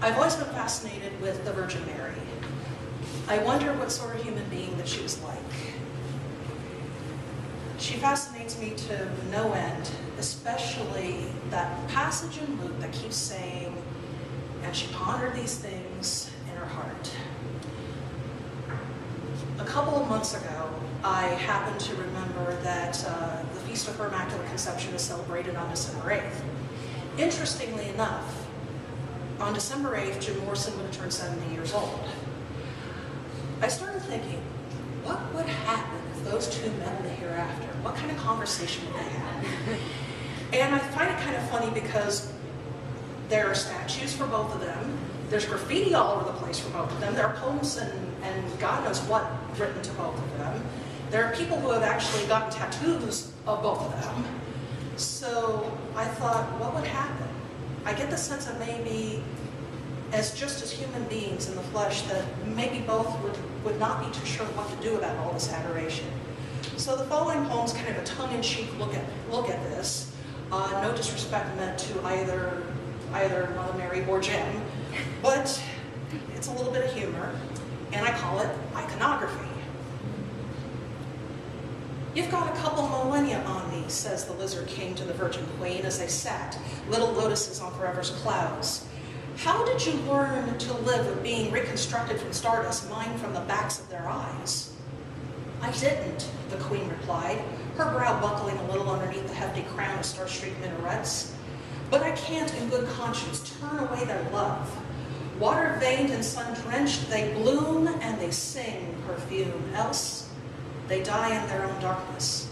I've always been fascinated with the Virgin Mary. I wonder what sort of human being that she was like. She fascinates me to no end, especially that passage in Luke that keeps saying, and she pondered these things in her heart. A couple of months ago, I happened to remember that the Feast of Her Immaculate Conception is celebrated on December 8th. Interestingly enough, on December 8th, Jim Morrison would have turned 70 years old. I started thinking, what would happen if those two met in the hereafter? What kind of conversation would they have? And I find it kind of funny because there are statues for both of them. There's graffiti all over the place for both of them. There are poems and God knows what written to both of them. There are people who have actually gotten tattoos of both of them. So I thought, what would happen? I get the sense that maybe just as human beings in the flesh, that maybe both would not be too sure what to do about all this adoration. So the following poem is kind of a tongue-in-cheek look at this. No disrespect meant to either Mother Mary or Jim, but it's a little bit of humor, and I call it iconography. You've got a couple millennia on me, says the Lizard King to the Virgin Queen as they sat, little lotuses on forever's clouds. How did you learn to live with being reconstructed from stardust, mined from the backs of their eyes? I didn't, the Queen replied, her brow buckling a little underneath the hefty crown of star-streaked minarets. But I can't in good conscience turn away their love. Water-veined and sun-drenched, they bloom and they sing perfume, else they die in their own darkness.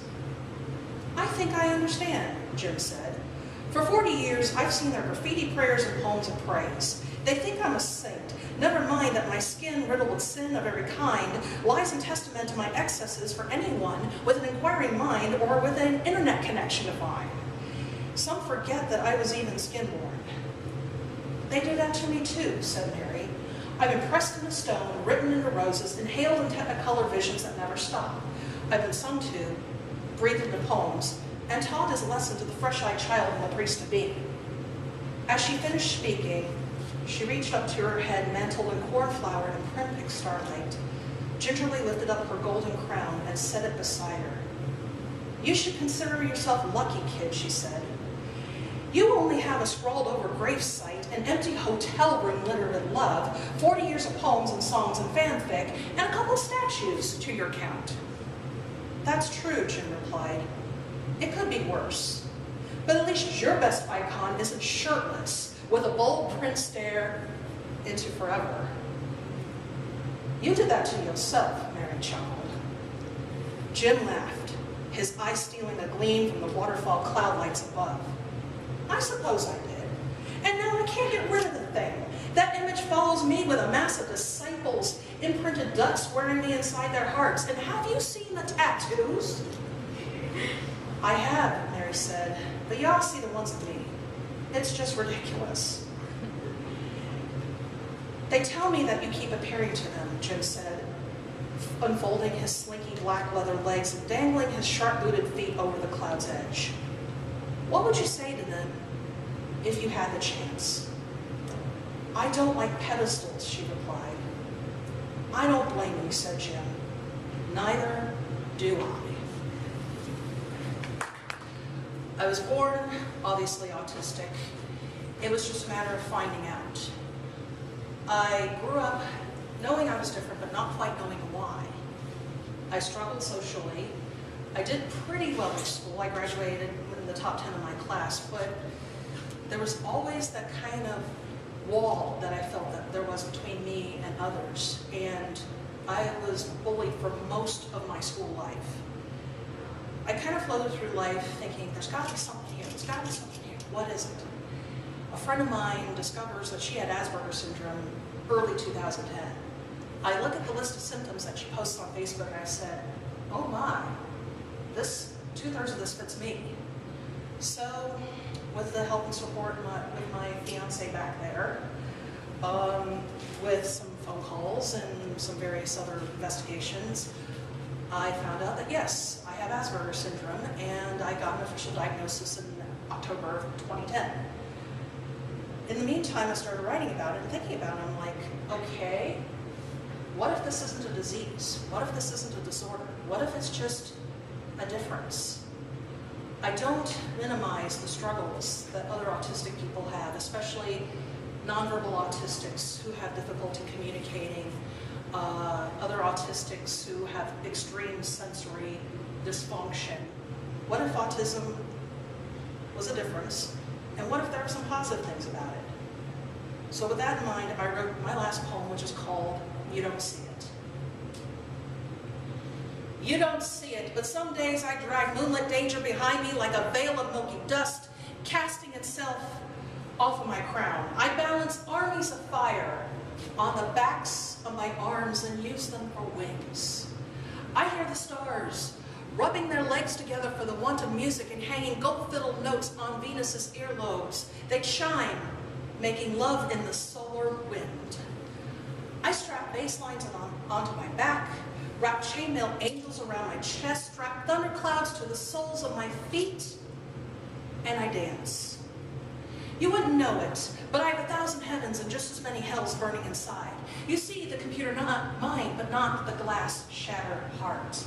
I think I understand, Jim said. For 40 years, I've seen their graffiti prayers and poems of praise. They think I'm a saint. Never mind that my skin, riddled with sin of every kind, lies in testament to my excesses for anyone with an inquiring mind or with an internet connection to find. Some forget that I was even skin-born. They do that to me too, said Mary. I've been pressed in a stone, written into roses, inhaled in technicolor visions that never stop. I've been sung to, breathed into poems, and taught as a lesson to the fresh-eyed child and the priest-to-be. As she finished speaking, she reached up to her head, mantled in cornflower and primpic starlight, gingerly lifted up her golden crown and set it beside her. You should consider yourself lucky, kid, she said. You only have a scrawled-over gravesite, an empty hotel room littered with love, 40 years of poems and songs and fanfic, and a couple of statues to your count. That's true, Jim replied. It could be worse. But at least your best icon isn't shirtless, with a bold print stare into forever. You did that to yourself, Mary chuckled. Jim laughed, his eyes stealing a gleam from the waterfall cloud lights above. I suppose I did. And now I can't get rid of the thing. That image follows me with a mass of disciples, imprinted ducks wearing me inside their hearts. And have you seen the tattoos? I have, Mary said, but y'all see the ones of me. It's just ridiculous. They tell me that you keep appearing to them, Jim said, unfolding his slinky black leather legs and dangling his sharp-booted feet over the cloud's edge. What would you say to them if you had the chance? I don't like pedestals, she replied. I don't blame you, said Jim. Neither do I. I was born, obviously autistic. It was just a matter of finding out. I grew up knowing I was different, but not quite knowing why. I struggled socially. I did pretty well in school. I graduated in the top 10 of my class, but there was always that kind of wall that I felt that there was between me and others. And I was bullied for most of my school life. I kind of floated through life thinking, there's got to be something here, there's got to be something here. What is it? A friend of mine discovers that she had Asperger's syndrome early 2010. I look at the list of symptoms that she posts on Facebook and I said, oh my, two-thirds of this fits me. So, with the help and support with my fiance back there, with some phone calls and some various other investigations, I found out that yes, I have Asperger's syndrome, and I got an official diagnosis in October of 2010. In the meantime, I started writing about it and thinking about it. I'm like, okay, what if this isn't a disease? What if this isn't a disorder? What if it's just a difference? I don't minimize the struggles that other autistic people have, especially nonverbal autistics who have difficulty communicating, other autistics who have extreme sensory dysfunction. What if autism was a difference? And what if there are some positive things about it? So with that in mind, I wrote my last poem, which is called You Don't See It. You don't see it, but some days I drag moonlit danger behind me like a veil of milky dust, casting itself off of my crown. I balance armies of fire on the backs of my arms and use them for wings. I hear the stars rubbing their legs together for the want of music and hanging gold-fiddled notes on Venus's earlobes. They chime, making love in the solar wind. I strap bass lines onto my back, wrap chainmail angels around my chest, strap thunderclouds to the soles of my feet, and I dance. You wouldn't know it, but I have 1,000 heavens and just as many hells burning inside. You see the computer, not mine, but not the glass shattered heart.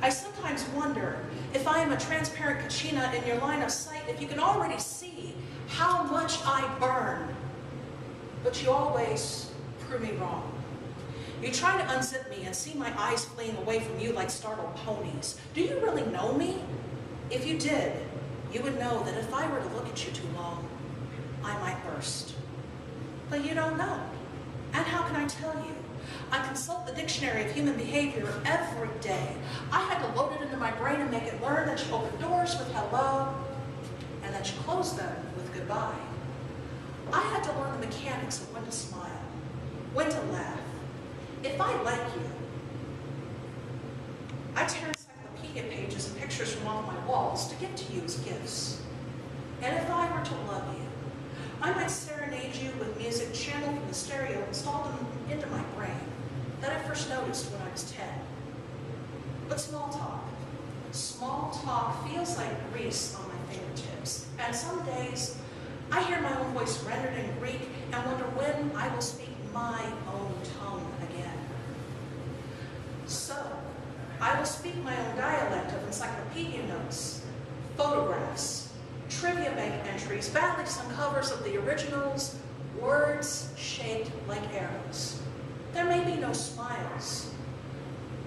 I sometimes wonder if I am a transparent kachina in your line of sight, if you can already see how much I burn. But you always prove me wrong. You try to unzip me and see my eyes fleeing away from you like startled ponies. Do you really know me? If you did, you would know that if I were to look at you too long, I might burst. But you don't know. And how can I tell you? I consult the dictionary of human behavior every day. I had to load it into my brain and make it learn that you open doors with hello and that you close them with goodbye. I had to learn the mechanics of when to smile, when to laugh. If I like you, I tear encyclopedia pages and pictures from off my walls to give to you as gifts. And if I were to love you, I might serenade you with music channeled from the stereo installed into my brain that I first noticed when I was 10. But small talk feels like grease on my fingertips. And some days, I hear my own voice rendered in Greek and wonder when I will speak my own tongue again. So, I will speak my own dialect of encyclopedia notes, photographs, trivia bank entries, badly some covers of the originals, words shaped like arrows. There may be no smiles,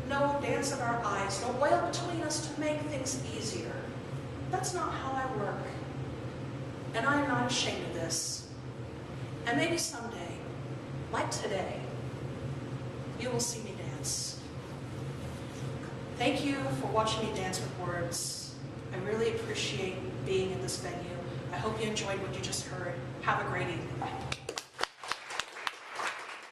no dance of our eyes, no oil between us to make things easier. That's not how I work. And I am not ashamed of this. And maybe someday, like today, you will see me dance. Thank you for watching me dance with words. I really appreciate being in this venue. I hope you enjoyed what you just heard. Have a great evening.